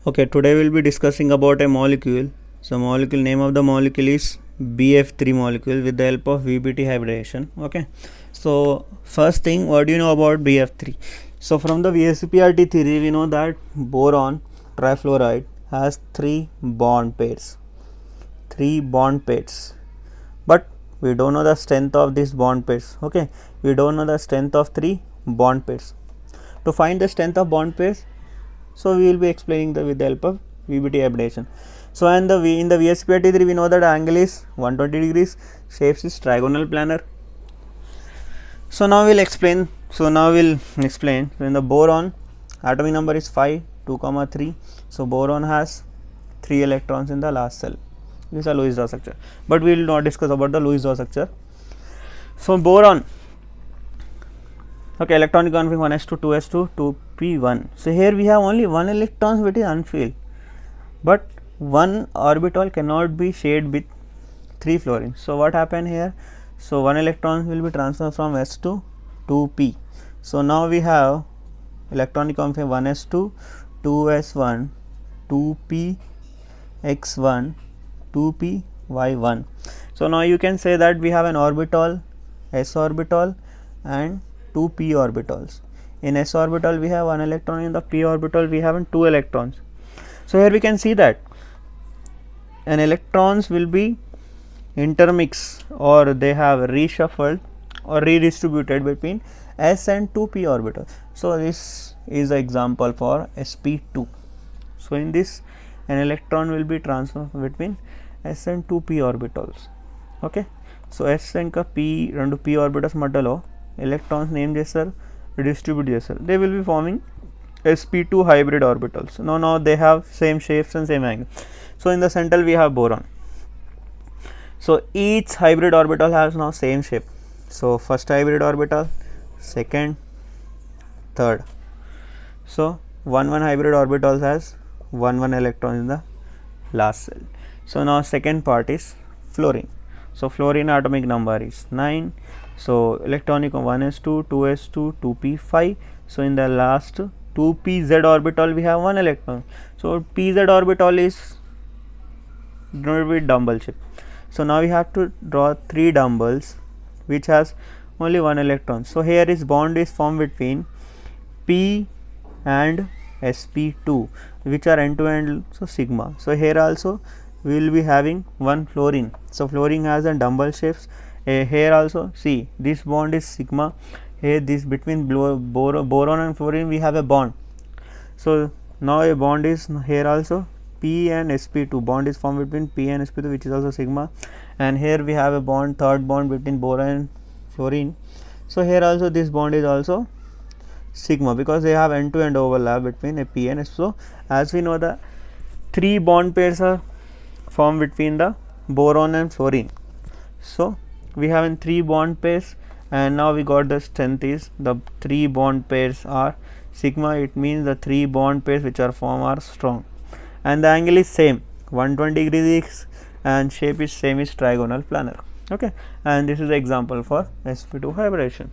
Okay, today we'll be discussing about a molecule. So molecule name of the molecule is BF3 molecule with the help of VBT hybridization. Okay, so first thing, what do you know about BF3? So from the VSEPRT theory, we know that boron trifluoride has three bond pairs. But we don't know the strength of these bond pairs. Okay, we don't know the strength of three bond pairs. To find the strength of bond pairs, so we will be explaining with the help of VBT hybridization. So in the VSEPRT3 we know that angle is 120 degrees, shapes is trigonal planar. So now we'll explain. So when the boron atomic number is 5, 2, 3. So boron has 3 electrons in the last cell. This is a Lewis-Daw structure, but we will not discuss about the Lewis-Daw structure. So boron, okay, electronic configuration 1s2, 2s2, 2p1. So here we have only one electron which is unfilled, but one orbital cannot be shared with 3 fluorine. So what happened here? So one electron will be transferred from s to 2p. So now we have electronic configuration 1s2, 2s1, 2p x1, 2p y1. So now you can say that we have an orbital, s orbital and 2 p orbitals. In s orbital we have one electron, in the p orbital we have 2 electrons. So here we can see that an electrons will be intermixed, or they have reshuffled or redistributed between s and 2p orbital. So this is the example for sp2. So in this, an electron will be transferred between s and 2p orbitals. Okay, so s and p రెండు p orbitals మధ్యలో electrons name చేస్తారు, redistribute చేస్తారు. They will be forming sp2 hybrid orbitals. Now they have same shapes and same angle. So in the center we have boron. So each hybrid orbital has now same shape. So first hybrid orbital, second, third. So 1 hybrid orbital has 1 electron in the last cell. So now second part is fluorine. So fluorine atomic number is 9. So electronic 1s2, 2s2, 2p5. So in the last 2pz orbital we have 1 electron. So pz orbital is denoted with dumbbell shape. So now we have to draw 3 dumbbells which has only 1 electron. So here is bond is formed between p and sp2, which are end to end, so sigma. So here also we will be having 1 fluorine. So fluorine has a dumbbell shapes. Here also see this bond is sigma. Here this between boron and fluorine we have a bond. So now a bond is here also p and sp2, bond is formed between p and sp2, which is also sigma. And here we have a bond, third bond between boron and fluorine. So here also this bond is also sigma, because they have end to end overlap between a p and s. So as we know, the 3 bond pairs are formed between the boron and fluorine. So we have in 3 bond pairs, and now we got the strength is the 3 bond pairs are sigma. It means the 3 bond pairs which are formed are strong, and the angle is same 120 degrees, and shape is same is trigonal planar. Okay, and this is the example for sp2 hybridization.